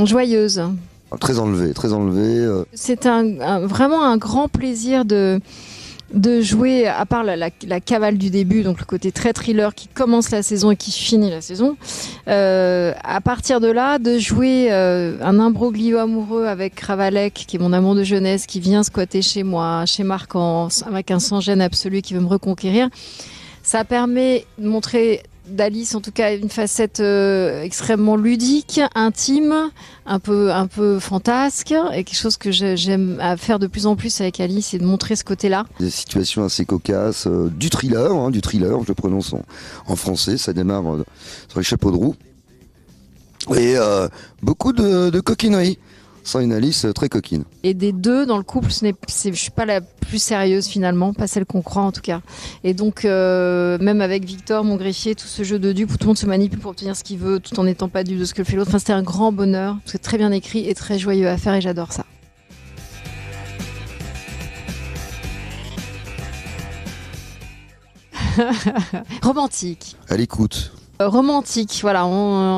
Joyeuse. Très enlevé, très enlevé. C'est vraiment un grand plaisir de jouer, à part la cavale du début, donc le côté très thriller qui commence la saison et qui finit la saison. À partir de là, de jouer un imbroglio amoureux avec Ravalek, qui est mon amour de jeunesse, qui vient squatter chez moi, chez Marcan, avec un sans-gêne absolu qui veut me reconquérir. Ça permet de montrer d'Alice, en tout cas, une facette extrêmement ludique, intime, un peu fantasque, et quelque chose que j'aime à faire de plus en plus avec Alice, c'est de montrer ce côté-là. Des situations assez cocasses, du thriller, je le prononce en français, ça démarre sur les chapeaux de roue. Et beaucoup de coquinerie. Sans une Alice très coquine. Et des deux dans le couple, je suis pas la plus sérieuse finalement, pas celle qu'on croit en tout cas. Et donc même avec Victor, mon greffier, tout ce jeu de dupes où tout le monde se manipule pour obtenir ce qu'il veut, tout en n'étant pas dupe de ce que fait l'autre. Enfin, c'était un grand bonheur, c'est très bien écrit et très joyeux à faire et j'adore ça. Romantique. À l'écoute. Romantique, voilà,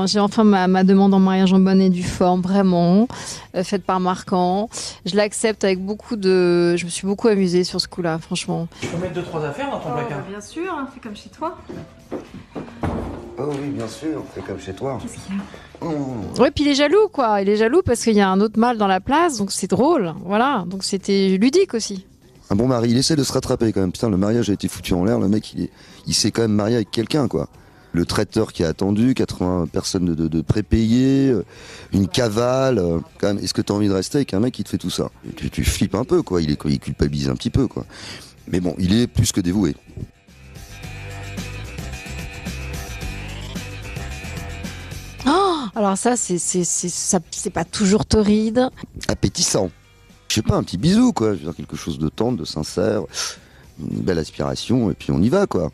j'ai enfin ma demande en mariage en bonne et due forme, vraiment, faite par Marcan. Je l'accepte avec je me suis beaucoup amusée sur ce coup-là, franchement. Tu peux mettre 2-3 affaires dans ton placard. Bien sûr, fais comme chez toi. Oh oui, bien sûr, fais comme chez toi. Qu'est-ce qu'il y a ? Oui, puis il est jaloux, quoi. Il est jaloux parce qu'il y a un autre mâle dans la place, donc c'est drôle, voilà. Donc c'était ludique aussi. Un bon mari, il essaie de se rattraper quand même. Putain, le mariage a été foutu en l'air, le mec, il s'est quand même marié avec quelqu'un, quoi. Le traiteur qui a attendu, 80 personnes de prépayées, une cavale. Quand même, est-ce que tu as envie de rester avec un mec qui te fait tout ça ? Tu flippes un peu, quoi. Il culpabilise un petit peu, quoi. Mais bon, il est plus que dévoué. Oh, alors ça, c'est pas toujours torride. Appétissant. Je sais pas, un petit bisou, quoi. Je veux dire, quelque chose de tendre, de sincère. Une belle aspiration, et puis on y va, quoi.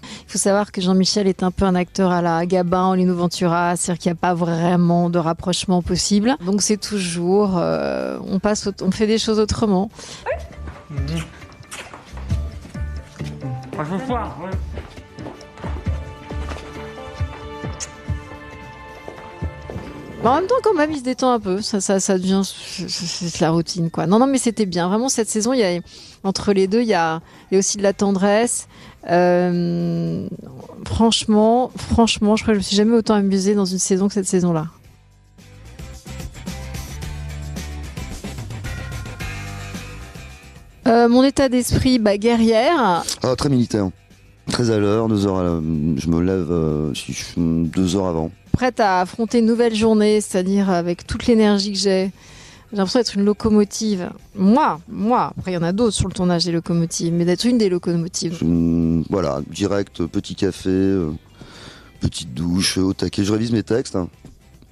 Il faut savoir que Jean-Michel est un peu un acteur à la Gabin, Lino Ventura, c'est-à-dire qu'il n'y a pas vraiment de rapprochement possible. Donc c'est toujours, on fait des choses autrement. En même temps, quand même, il se détend un peu. Ça devient, c'est la routine, quoi. Non, mais c'était bien. Vraiment, cette saison, entre les deux, il y a aussi de la tendresse. Franchement, je crois que je me suis jamais autant amusée dans une saison que cette saison-là. Mon état d'esprit, guerrière. Ah, très militaire. Très à l'heure, 2 heures je me lève 2 heures avant. Prête à affronter une nouvelle journée, c'est-à-dire avec toute l'énergie que j'ai. J'ai l'impression d'être une locomotive. Moi, après il y en a d'autres sur le tournage des locomotives, mais d'être une des locomotives. Voilà, direct, petit café, petite douche, au taquet, je révise mes textes.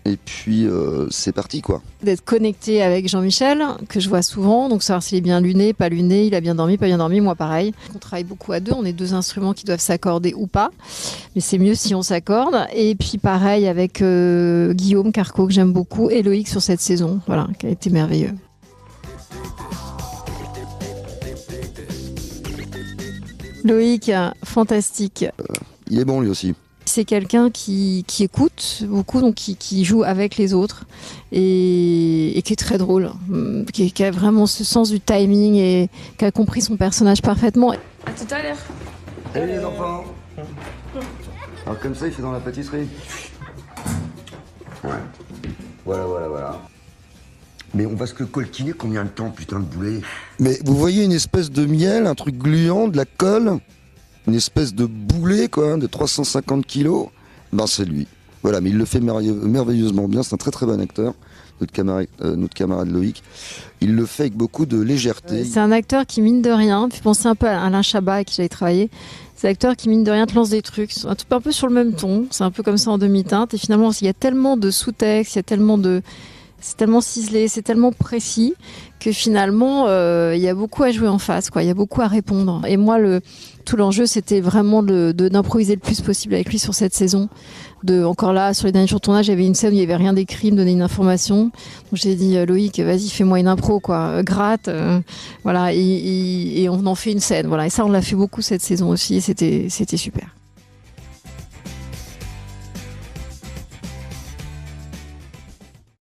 Et puis c'est parti, quoi. D'être connecté avec Jean-Michel, que je vois souvent, donc savoir s'il est bien luné, pas luné, il a bien dormi, pas bien dormi, moi pareil. On travaille beaucoup à deux, on est 2 instruments qui doivent s'accorder ou pas, mais c'est mieux si on s'accorde. Et puis pareil avec Guillaume Carco, que j'aime beaucoup, et Loïc sur cette saison, voilà, qui a été merveilleux. Loïc, fantastique. Il est bon lui aussi. C'est quelqu'un qui écoute beaucoup, donc qui joue avec les autres et qui est très drôle, qui a vraiment ce sens du timing et qui a compris son personnage parfaitement. À tout à l'heure. Salut les enfants. Alors comme ça, il fait dans la pâtisserie. Ouais. Voilà. Mais on va se coltiner combien de temps, putain de boulet ? Mais vous voyez une espèce de miel, un truc gluant, de la colle ? Une espèce de boulet, quoi, de 350 kilos. Ben, c'est lui. Voilà, mais il le fait merveilleusement bien. C'est un très très bon acteur, notre camarade Loïc. Il le fait avec beaucoup de légèreté. C'est un acteur qui, mine de rien, puis penser un peu à Alain Chabat avec qui j'avais travaillé. C'est un acteur qui, mine de rien, te lance des trucs un peu sur le même ton. C'est un peu comme ça en demi-teinte. Et finalement, il y a tellement de sous-textes, c'est tellement ciselé, c'est tellement précis que finalement, il y a beaucoup à jouer en face, quoi. Il y a beaucoup à répondre. Et moi, tout l'enjeu, c'était vraiment d'improviser le plus possible avec lui sur cette saison. Encore là, sur les derniers jours de tournage, il y avait une scène où il n'y avait rien d'écrit, me donner une information. Donc j'ai dit, Loïc, vas-y, fais-moi une impro, quoi. Gratte, voilà. Et on en fait une scène, voilà. Et ça, on l'a fait beaucoup cette saison aussi, et c'était super.